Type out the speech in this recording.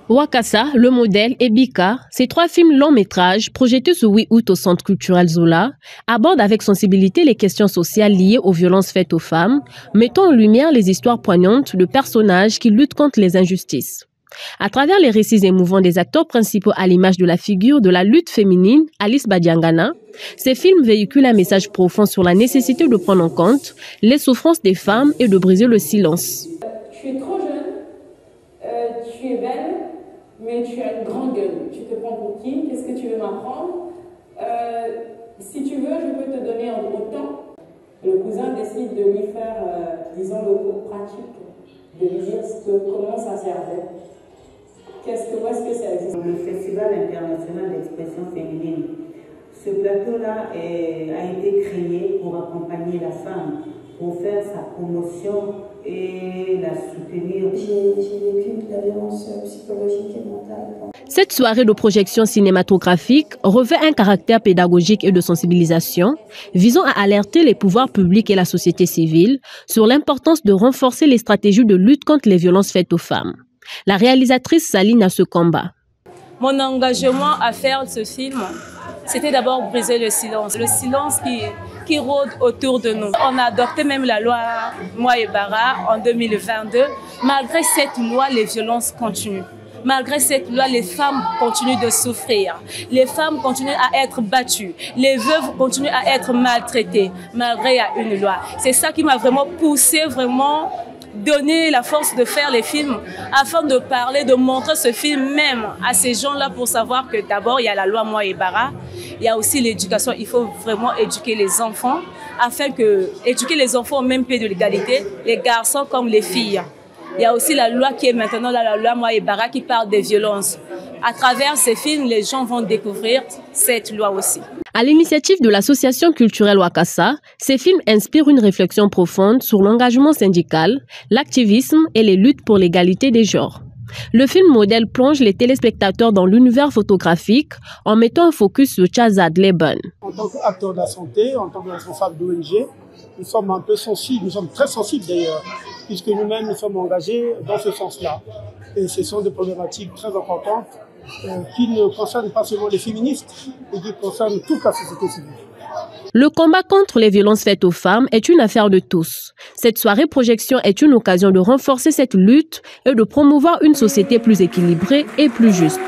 Wakassa, Le Modèle et Bika, ces trois films longs métrages projetés ce 8 août au Centre culturel Zola, abordent avec sensibilité les questions sociales liées aux violences faites aux femmes, mettant en lumière les histoires poignantes de personnages qui luttent contre les injustices. À travers les récits émouvants des acteurs principaux à l'image de la figure de la lutte féminine, Alice Badiangana, ces films véhiculent un message profond sur la nécessité de prendre en compte les souffrances des femmes et de briser le silence. Tu es trop jeune, tu es belle, mais tu as une grande gueule. Tu te prends pour qui? Qu'est-ce que tu veux m'apprendre? Si tu veux, je peux te donner autant. Le cousin décide de lui faire, disons, le cours pratique, de lui dire comment ça servait. Où est-ce que ça existe? Le Festival international d'expression féminine. Ce plateau-là a été créé pour accompagner la femme, pour faire sa promotion et la soutenir. J'ai vécu de la violence psychologique et mentale. Cette soirée de projection cinématographique revêt un caractère pédagogique et de sensibilisation, visant à alerter les pouvoirs publics et la société civile sur l'importance de renforcer les stratégies de lutte contre les violences faites aux femmes. La réalisatrice s'aligne à ce combat. Mon engagement à faire ce film, c'était d'abord briser le silence qui rôde autour de nous. On a adopté même la loi Moi-et-Bara en 2022. Malgré cette loi, les violences continuent. Malgré cette loi, les femmes continuent de souffrir. Les femmes continuent à être battues. Les veuves continuent à être maltraitées, malgré il y a une loi. C'est ça qui m'a vraiment poussée, donner la force de faire les films afin de parler, de montrer ce film même à ces gens-là pour savoir que d'abord, il y a la loi Moi-et-Bara. Il y a aussi l'éducation. Il faut vraiment éduquer les enfants afin que éduquer les enfants au même pied de l'égalité, les garçons comme les filles. Il y a aussi la loi qui est maintenant là, la loi Moi-et-Bara qui parle des violences. À travers ces films, les gens vont découvrir cette loi aussi. À l'initiative de l'association culturelle Wakassa, ces films inspirent une réflexion profonde sur l'engagement syndical, l'activisme et les luttes pour l'égalité des genres. Le film modèle plonge les téléspectateurs dans l'univers photographique en mettant un focus sur Chazad Leben. En tant qu'acteur de la santé, en tant que responsable d'ONG, nous sommes un peu sensibles, nous sommes très sensibles d'ailleurs, puisque nous-mêmes nous sommes engagés dans ce sens-là. Et ce sont des problématiques très importantes qui ne concernent pas seulement les féministes, mais qui concernent toute la société civile. Le combat contre les violences faites aux femmes est une affaire de tous. Cette soirée projection est une occasion de renforcer cette lutte et de promouvoir une société plus équilibrée et plus juste.